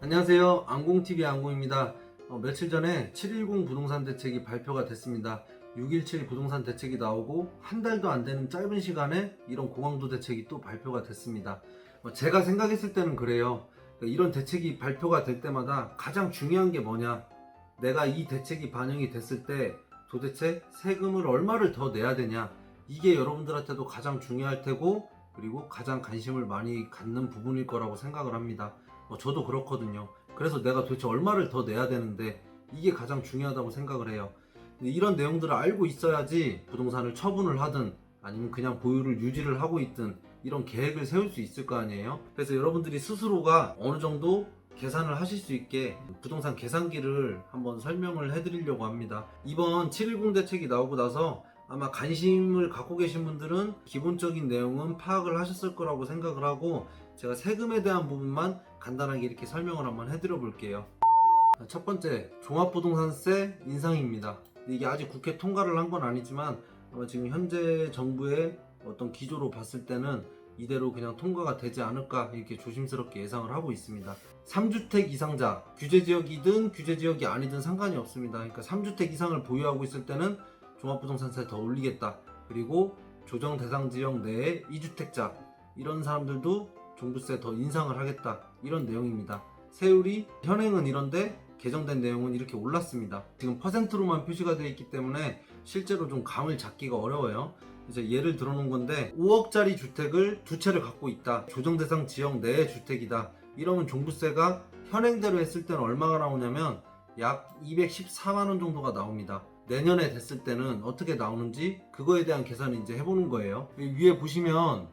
안녕하세요. 안공TV의 안공입니다. 며칠 전에 710 부동산 대책이 발표가 됐습니다. 617 부동산 대책이 나오고 한 달도 안 되는 짧은 시간에 이런 공항도 대책이 또 발표가 됐습니다. 제가 생각했을 때는 그래요. 이런 대책이 발표가 될 때마다 가장 중요한 게 뭐냐, 내가 이 대책이 반영이 됐을 때 도대체 세금을 얼마를 더 내야 되냐, 이게 여러분들한테도 가장 중요할 테고, 그리고 가장 관심을 많이 갖는 부분일 거라고 생각을 합니다. 저도 그렇거든요. 그래서 내가 도대체 얼마를 더 내야 되는데 이게 가장 중요하다고 생각을 해요. 이런 내용들을 알고 있어야지 부동산을 처분을 하든 아니면 그냥 보유를 유지를 하고 있든 이런 계획을 세울 수 있을 거 아니에요. 그래서 여러분들이 스스로가 어느 정도 계산을 하실 수 있게 부동산 계산기를 한번 설명을 해드리려고 합니다. 이번 710 대책이 나오고 나서 아마 관심을 갖고 계신 분들은 기본적인 내용은 파악을 하셨을 거라고 생각을 하고, 제가 세금에 대한 부분만 간단하게 이렇게 설명을 한번 해드려 볼게요. 첫 번째, 종합부동산세 인상입니다. 이게 아직 국회 통과를 한 건 아니지만 아마 지금 현재 정부의 어떤 기조로 봤을 때는 이대로 그냥 통과가 되지 않을까 이렇게 조심스럽게 예상을 하고 있습니다. 3주택 이상자, 규제지역이든 규제지역이 아니든 상관이 없습니다. 그러니까 3주택 이상을 보유하고 있을 때는 종합부동산세 더 올리겠다. 그리고 조정 대상 지역 내에 2주택자 이런 사람들도 종부세 더 인상을 하겠다. 이런 내용입니다. 세율이 현행은 이런데 개정된 내용은 이렇게 올랐습니다. 지금 퍼센트로만 표시가 되어 있기 때문에 실제로 좀 감을 잡기가 어려워요. 그래서 예를 들어 놓은 건데, 5억짜리 주택을 두 채를 갖고 있다. 조정 대상 지역 내의 주택이다. 이러면 종부세가 현행대로 했을 때는 얼마가 나오냐면 약 214만원 정도가 나옵니다. 내년에 됐을 때는 어떻게 나오는지 그거에 대한 계산을 이제 해보는 거예요. 위에 보시면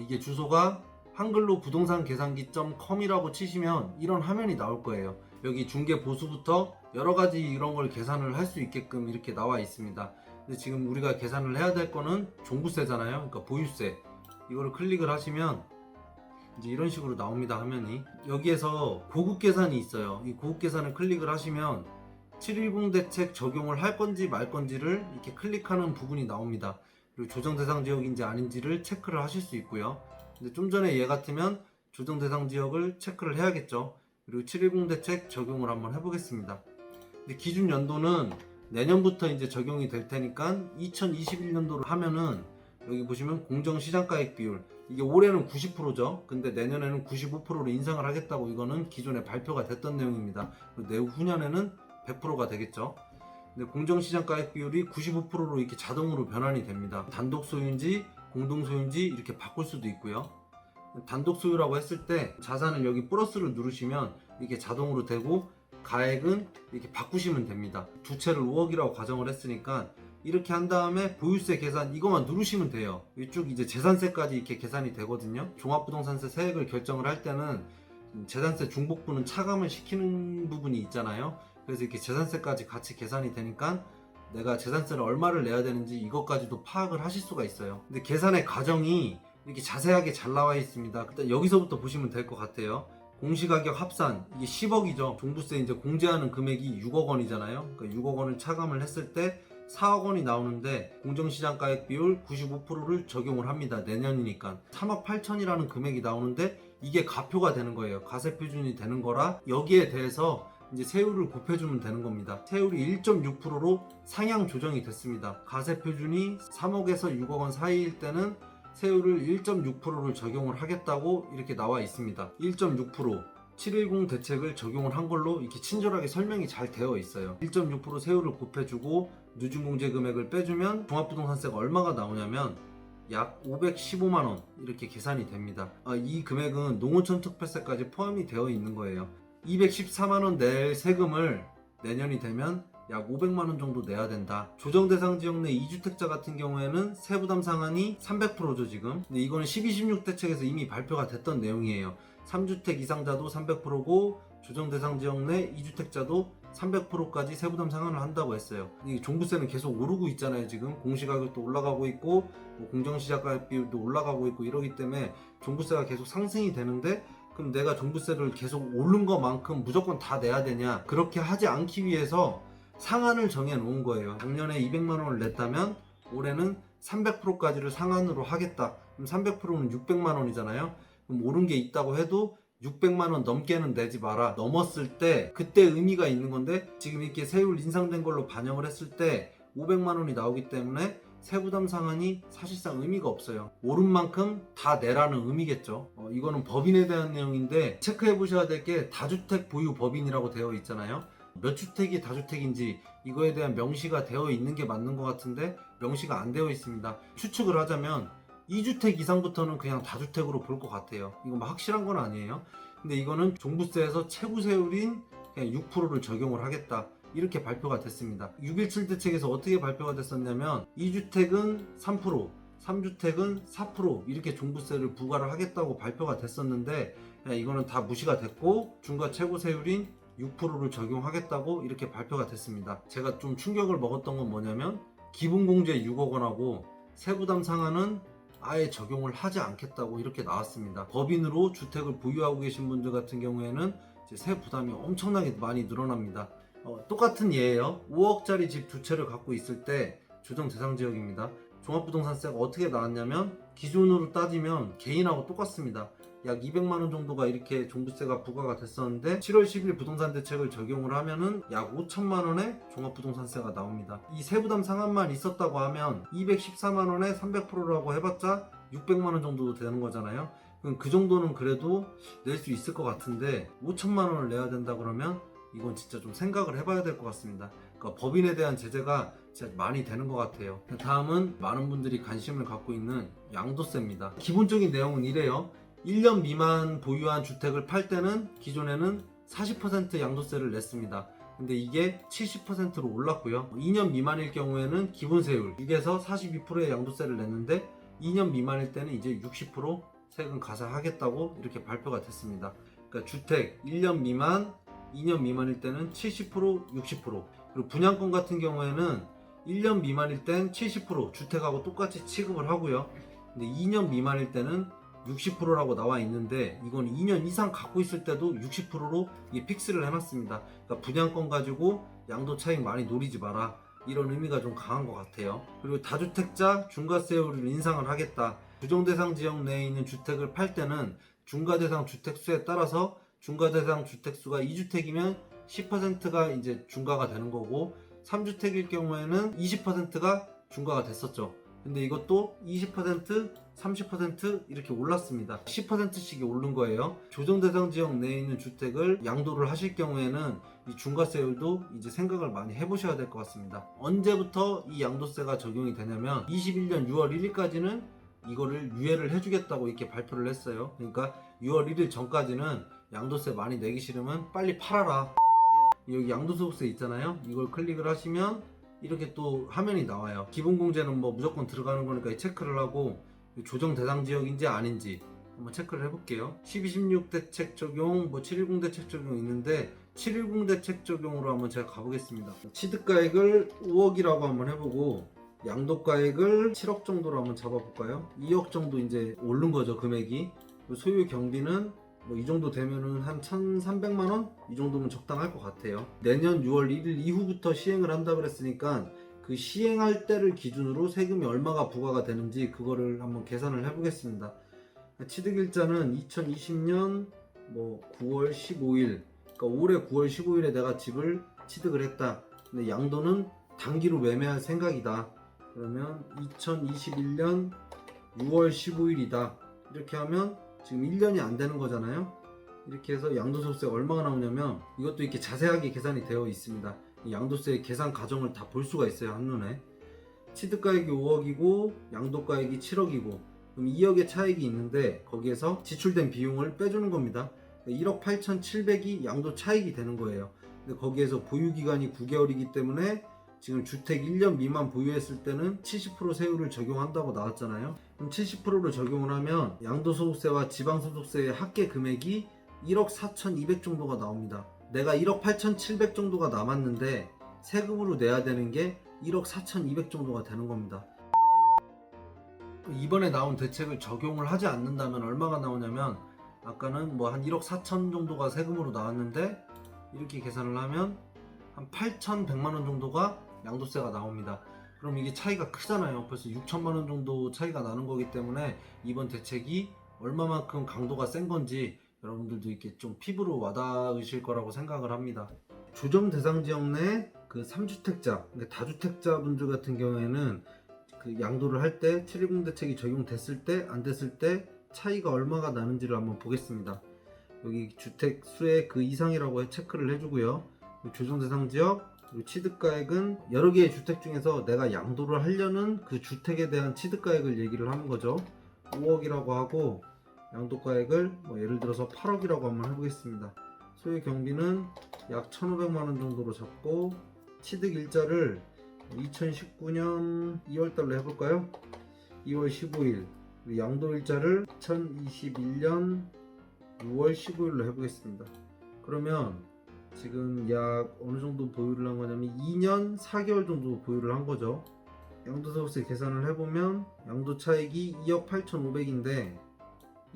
이게 주소가 한글로 부동산 계산기.com이라고 치시면 이런 화면이 나올 거예요. 여기 중개 보수부터 여러 가지 이런 걸 계산을 할 수 있게끔 이렇게 나와 있습니다. 근데 지금 우리가 계산을 해야 될 거는 종부세잖아요. 그러니까 보유세. 이거를 클릭을 하시면 이제 이런 식으로 나옵니다. 화면이. 여기에서 고급 계산이 있어요. 이 고급 계산을 클릭을 하시면 710 대책 적용을 할 건지 말 건지를 이렇게 클릭하는 부분이 나옵니다. 그리고 조정 대상 지역인지 아닌지를 체크를 하실 수 있고요. 근데 좀 전에 얘 같으면 조정 대상 지역을 체크를 해야겠죠. 그리고 710 대책 적용을 한번 해보겠습니다. 근데 기준 연도는 내년부터 이제 적용이 될 테니까 2021년도로 하면은 여기 보시면 공정시장가액 비율, 이게 올해는 90%죠. 근데 내년에는 95%로 인상을 하겠다고 이거는 기존에 발표가 됐던 내용입니다. 내후년에는 100%가 되겠죠. 근데 공정시장가액 비율이 95%로 이렇게 자동으로 변환이 됩니다. 단독 소유인지 공동 소유인지 이렇게 바꿀 수도 있고요. 단독 소유라고 했을 때 자산을 여기 플러스를 누르시면 이게 자동으로 되고, 가액은 이렇게 바꾸시면 됩니다. 두 채를 5억이라고 가정을 했으니까 이렇게 한 다음에 보유세 계산 이것만 누르시면 돼요. 이쪽 이제 재산세까지 이렇게 계산이 되거든요. 종합부동산세 세액을 결정을 할 때는 재산세 중복부는 차감을 시키는 부분이 있잖아요. 그래서 이렇게 재산세까지 같이 계산이 되니까 내가 재산세를 얼마를 내야 되는지 이것까지도 파악을 하실 수가 있어요. 근데 계산의 과정이 이렇게 자세하게 잘 나와 있습니다. 일단 여기서부터 보시면 될 것 같아요. 공시가격 합산, 이게 10억이죠. 종부세 이제 공제하는 금액이 6억 원이잖아요. 그러니까 6억 원을 차감을 했을 때 4억 원이 나오는데 공정시장가액 비율 95%를 적용을 합니다. 내년이니까 3억 8천이라는 금액이 나오는데 이게 가표가 되는 거예요. 가세표준이 되는 거라 여기에 대해서 이제 세율을 곱해주면 되는 겁니다. 세율이 1.6%로 상향 조정이 됐습니다. 가세표준이 3억에서 6억 원 사이일 때는 세율을 1.6%를 적용을 하겠다고 이렇게 나와 있습니다. 1.6% 710 대책을 적용을 한 걸로 이렇게 친절하게 설명이 잘 되어 있어요. 1.6% 세율을 곱해주고 누진공제 금액을 빼주면 종합부동산세가 얼마가 나오냐면 약 515만원 이렇게 계산이 됩니다. 이 금액은 농어촌 특별세까지 포함이 되어 있는 거예요. 214만원 낼 세금을 내년이 되면 약 500만원 정도 내야 된다. 조정 대상 지역 내 2주택자 같은 경우에는 세부담 상한이 300%죠 지금. 근데 이거는 12.16 대책에서 이미 발표가 됐던 내용이에요. 3주택 이상자도 300%고 조정 대상 지역 내 2주택자도 300%까지 세부담 상한을 한다고 했어요. 이 종부세는 계속 오르고 있잖아요. 지금 공시가격도 올라가고 있고 공정시장가액 비율도 올라가고 있고 이러기 때문에 종부세가 계속 상승이 되는데, 그럼 내가 종부세를 계속 오른 것만큼 무조건 다 내야 되냐? 그렇게 하지 않기 위해서 상한을 정해 놓은 거예요. 작년에 200만 원을 냈다면 올해는 300%까지를 상한으로 하겠다. 그럼 300%는 600만 원이잖아요. 그럼 오른 게 있다고 해도 600만 원 넘게는 내지 마라. 넘었을 때 그때 의미가 있는 건데, 지금 이렇게 세율 인상된 걸로 반영을 했을 때 500만 원이 나오기 때문에 세부담 상한이 사실상 의미가 없어요. 오른 만큼 다 내라는 의미겠죠. 이거는 법인에 대한 내용인데, 체크해 보셔야 될 게 다주택 보유 법인이라고 되어 있잖아요. 몇 주택이 다주택인지 이거에 대한 명시가 되어 있는 게 맞는 것 같은데 명시가 안 되어 있습니다. 추측을 하자면 2주택 이상부터는 그냥 다주택으로 볼 것 같아요. 이거 뭐 확실한 건 아니에요. 근데 이거는 종부세에서 최고 세율인 그냥 6%를 적용을 하겠다, 이렇게 발표가 됐습니다. 6.17 대책에서 어떻게 발표가 됐었냐면 2주택은 3%, 3주택은 4% 이렇게 종부세를 부과를 하겠다고 발표가 됐었는데, 이거는 다 무시가 됐고 중과 최고 세율인 6%를 적용하겠다고 이렇게 발표가 됐습니다. 제가 좀 충격을 먹었던 건 뭐냐면, 기본공제 6억 원하고 세부담 상한은 아예 적용을 하지 않겠다고 이렇게 나왔습니다. 법인으로 주택을 보유하고 계신 분들 같은 경우에는 이제 세 부담이 엄청나게 많이 늘어납니다. 똑같은 예예요. 5억짜리 집 두 채를 갖고 있을 때 조정 대상 지역입니다. 종합부동산세가 어떻게 나왔냐면, 기준으로 따지면 개인하고 똑같습니다. 약 200만 원 정도가 이렇게 종부세가 부과가 됐었는데 7월 10일 부동산 대책을 적용을 하면은 약 5천만 원의 종합부동산세가 나옵니다. 이 세부담 상한만 있었다고 하면 214만 원에 300%라고 해봤자 600만 원 정도 되는 거잖아요. 그럼 그 정도는 그래도 낼 수 있을 것 같은데 5천만 원을 내야 된다 그러면 이건 진짜 좀 생각을 해봐야 될 것 같습니다. 그러니까 법인에 대한 제재가 진짜 많이 되는 것 같아요. 다음은 많은 분들이 관심을 갖고 있는 양도세입니다. 기본적인 내용은 이래요. 1년 미만 보유한 주택을 팔 때는 기존에는 40% 양도세를 냈습니다. 근데 이게 70%로 올랐고요. 2년 미만일 경우에는 기본세율 6에서 42%의 양도세를 냈는데 2년 미만일 때는 이제 60% 세금 가산하겠다고 이렇게 발표가 됐습니다. 그러니까 주택 1년 미만, 2년 미만일 때는 70%, 60%. 그리고 분양권 같은 경우에는 1년 미만일 땐 70% 주택하고 똑같이 취급을 하고요. 근데 2년 미만일 때는 60%라고 나와 있는데, 이건 2년 이상 갖고 있을 때도 60%로 이게 픽스를 해놨습니다. 그러니까 분양권 가지고 양도 차익 많이 노리지 마라, 이런 의미가 좀 강한 것 같아요. 그리고 다주택자 중과세율을 인상을 하겠다. 부정대상 지역 내에 있는 주택을 팔 때는 중과대상 주택수에 따라서 중과대상 주택수가 2주택이면 10%가 이제 중과가 되는 거고, 3주택일 경우에는 20%가 중과가 됐었죠. 근데 이것도 20%, 30% 이렇게 올랐습니다. 10%씩 오른 거예요. 조정대상 지역 내에 있는 주택을 양도를 하실 경우에는 이 중과세율도 이제 생각을 많이 해보셔야 될 것 같습니다. 언제부터 이 양도세가 적용이 되냐면 21년 6월 1일까지는 이거를 유예를 해주겠다고 이렇게 발표를 했어요. 그러니까 6월 1일 전까지는 양도세 많이 내기 싫으면 빨리 팔아라. 여기 양도소득세 있잖아요. 이걸 클릭을 하시면 이렇게 또 화면이 나와요. 기본공제는 뭐 무조건 들어가는 거니까 체크를 하고 조정 대상 지역인지 아닌지 한번 체크를 해볼게요. 12, 16 대책 적용, 뭐 710 대책 적용 있는데 710 대책 적용으로 한번 제가 가보겠습니다. 취득가액을 5억이라고 한번 해보고 양도가액을 7억 정도로 한번 잡아볼까요? 2억 정도 이제 오른 거죠, 금액이. 소유 경비는 뭐 이 정도 되면은 한 1,300만 원? 이 정도면 적당할 것 같아요. 내년 6월 1일 이후부터 시행을 한다 그랬으니까 그 시행할 때를 기준으로 세금이 얼마가 부과가 되는지 그거를 한번 계산을 해보겠습니다. 취득일자는 2020년 뭐 9월 15일, 그러니까 올해 9월 15일에 내가 집을 취득을 했다. 근데 양도는 단기로 매매할 생각이다. 그러면 2021년 6월 15일이다. 이렇게 하면 지금 1년이 안 되는 거잖아요. 이렇게 해서 양도소득세가 얼마가 나오냐면, 이것도 이렇게 자세하게 계산이 되어 있습니다. 양도세 계산 과정을 다 볼 수가 있어요, 한눈에. 취득가액이 5억이고 양도가액이 7억이고 그럼 2억의 차익이 있는데 거기에서 지출된 비용을 빼주는 겁니다. 1억 8,700이 양도 차익이 되는 거예요. 근데 거기에서 보유기간이 9개월이기 때문에 지금 주택 1년 미만 보유했을 때는 70% 세율을 적용한다고 나왔잖아요. 그럼 70%를 적용을 하면 양도소득세와 지방소득세의 합계 금액이 1억 4,200 정도가 나옵니다. 내가 1억 8,700 정도가 남았는데 세금으로 내야 되는 게 1억 4,200 정도가 되는 겁니다. 이번에 나온 대책을 적용을 하지 않는다면 얼마가 나오냐면, 아까는 뭐 한 1억 4천 정도가 세금으로 나왔는데 이렇게 계산을 하면 한 8,100만 원 정도가 양도세가 나옵니다. 그럼 이게 차이가 크잖아요. 벌써 6천만 원 정도 차이가 나는 거기 때문에 이번 대책이 얼마만큼 강도가 센 건지 여러분들도 이렇게 좀 피부로 와닿으실 거라고 생각을 합니다. 조정 대상 지역 내 그 3주택자, 그러니까 다주택자 분들 같은 경우에는 그 양도를 할 때 710 대책이 적용됐을 때 안 됐을 때 차이가 얼마가 나는지를 한번 보겠습니다. 여기 주택 수의 그 이상이라고 체크를 해주고요. 조정 대상 지역, 그리고 취득가액은 여러 개의 주택 중에서 내가 양도를 하려는 그 주택에 대한 취득가액을 얘기를 하는 거죠. 5억이라고 하고 양도가액을 뭐 예를 들어서 8억이라고 한번 해보겠습니다. 소유 경비는 약 1,500만원 정도로 잡고 취득 일자를 2019년 2월달로 해볼까요? 2월 15일 양도 일자를 2021년 6월 15일로 해보겠습니다. 그러면 지금 약 어느 정도 보유를 한 거냐면 2년 4개월 정도 보유를 한 거죠. 양도소득세 계산을 해보면 양도 차익이 2억 8,500인데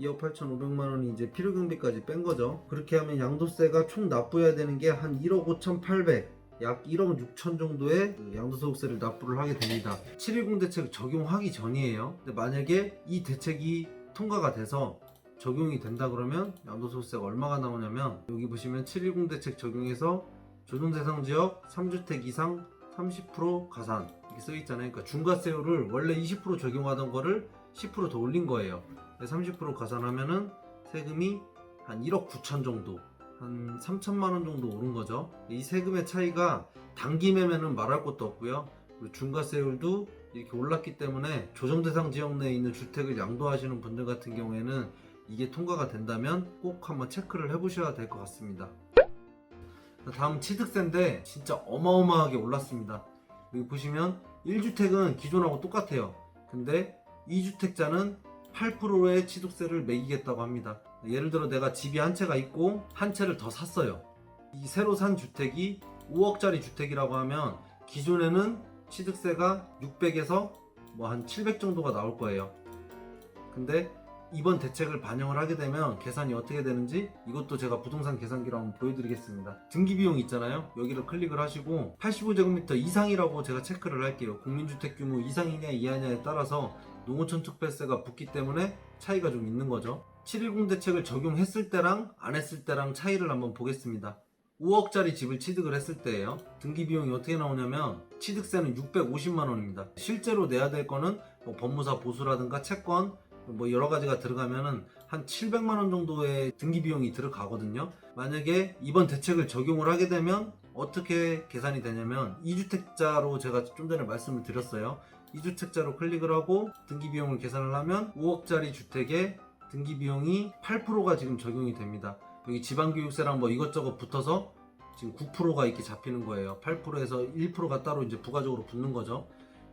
2억 8,500만 원이 이제 필요경비까지 뺀 거죠. 그렇게 하면 양도세가 총 납부해야 되는 게 한 1억 5,800, 약 1억 6천 정도의 양도소득세를 납부를 하게 됩니다. 710 대책 적용하기 전이에요. 근데 만약에 이 대책이 통과가 돼서 적용이 된다 그러면 양도소득세가 얼마가 나오냐면 여기 보시면 710 대책 적용해서 조정대상지역 3주택 이상 30% 가산 이렇게 써 있잖아요. 그러니까 중과세율을 원래 20% 적용하던 거를 10% 더 올린 거예요. 30% 가산하면은 세금이 한 1억 9천 정도, 한 3천만 원 정도 오른 거죠. 이 세금의 차이가 단기 매매는 말할 것도 없고요. 그리고 중과세율도 이렇게 올랐기 때문에 조정대상 지역 내에 있는 주택을 양도하시는 분들 같은 경우에는 이게 통과가 된다면 꼭 한번 체크를 해보셔야 될 것 같습니다. 다음 취득세인데 진짜 어마어마하게 올랐습니다. 여기 보시면 1주택은 기존하고 똑같아요. 근데 2주택자는 8%의 취득세를 매기겠다고 합니다. 예를 들어 내가 집이 한 채가 있고 한 채를 더 샀어요. 이 새로 산 주택이 5억짜리 주택이라고 하면 기존에는 취득세가 600에서 뭐 한 700 정도가 나올 거예요. 근데 이번 대책을 반영을 하게 되면 계산이 어떻게 되는지 이것도 제가 부동산 계산기로 한번 보여드리겠습니다. 등기비용 있잖아요. 여기를 클릭을 하시고 85제곱미터 이상이라고 제가 체크를 할게요. 국민주택 규모 이상이냐 이하냐에 따라서 농어촌 특별세가 붙기 때문에 차이가 좀 있는 거죠. 710 대책을 적용했을 때랑 안 했을 때랑 차이를 한번 보겠습니다. 5억짜리 집을 취득을 했을 때예요. 등기비용이 어떻게 나오냐면 취득세는 650만원입니다. 실제로 내야 될 거는 뭐 법무사 보수라든가 채권 뭐 여러 가지가 들어가면은 한 700만원 정도의 등기비용이 들어가거든요. 만약에 이번 대책을 적용을 하게 되면 어떻게 계산이 되냐면 2주택자로 제가 좀 전에 말씀을 드렸어요. 2주택자로 클릭을 하고 등기비용을 계산을 하면 5억짜리 주택에 등기비용이 8%가 지금 적용이 됩니다. 여기 지방교육세랑 뭐 이것저것 붙어서 지금 9%가 이렇게 잡히는 거예요. 8%에서 1%가 따로 이제 부가적으로 붙는 거죠.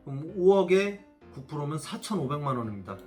그럼 5억에 9%면 4,500만원입니다.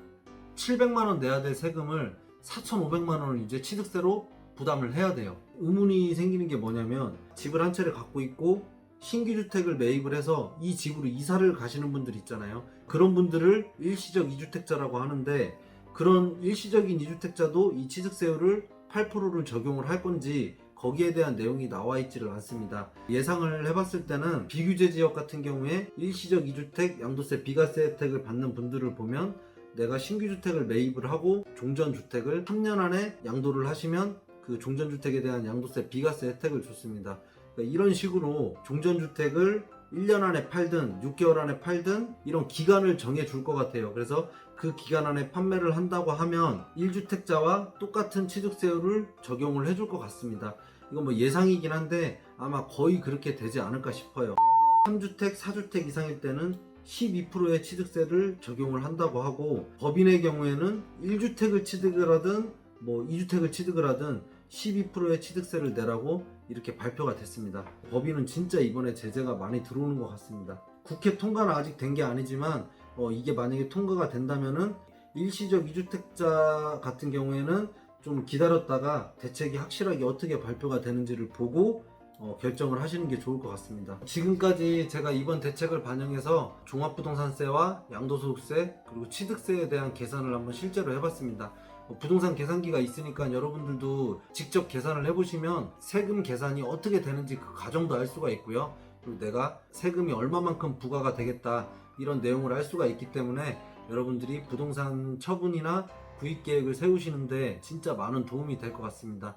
700만원 내야 될 세금을 4,500만원을 이제 취득세로 부담을 해야 돼요. 의문이 생기는 게 뭐냐면 집을 한 채를 갖고 있고 신규 주택을 매입을 해서 이 집으로 이사를 가시는 분들 있잖아요. 그런 분들을 일시적 2주택자라고 하는데 그런 일시적인 2주택자도 이 취득세율을 8%를 적용을 할 건지 거기에 대한 내용이 나와 있지를 않습니다. 예상을 해봤을 때는 비규제 지역 같은 경우에 일시적 2주택 양도세 비과세 혜택을 받는 분들을 보면 내가 신규 주택을 매입을 하고 종전주택을 3년 안에 양도를 하시면 그 종전주택에 대한 양도세 비과세 혜택을 줬습니다. 그러니까 이런 식으로 종전주택을 1년 안에 팔든 6개월 안에 팔든 이런 기간을 정해 줄 것 같아요. 그래서 그 기간 안에 판매를 한다고 하면 1주택자와 똑같은 취득세율을 적용을 해줄 것 같습니다. 이건 뭐 예상이긴 한데 아마 거의 그렇게 되지 않을까 싶어요. 3주택, 4주택 이상일 때는 12%의 취득세를 적용을 한다고 하고 법인의 경우에는 1주택을 취득을 하든 뭐 2주택을 취득을 하든 12%의 취득세를 내라고 이렇게 발표가 됐습니다. 법인은 진짜 이번에 제재가 많이 들어오는 것 같습니다. 국회 통과는 아직 된 게 아니지만 이게 만약에 통과가 된다면은 일시적 2주택자 같은 경우에는 좀 기다렸다가 대책이 확실하게 어떻게 발표가 되는지를 보고 결정을 하시는 게 좋을 것 같습니다. 지금까지 제가 이번 대책을 반영해서 종합부동산세와 양도소득세 그리고 취득세에 대한 계산을 한번 실제로 해봤습니다. 부동산 계산기가 있으니까 여러분들도 직접 계산을 해보시면 세금 계산이 어떻게 되는지 그 과정도 알 수가 있고요. 그리고 내가 세금이 얼마만큼 부과가 되겠다 이런 내용을 알 수가 있기 때문에 여러분들이 부동산 처분이나 구입 계획을 세우시는데 진짜 많은 도움이 될 것 같습니다.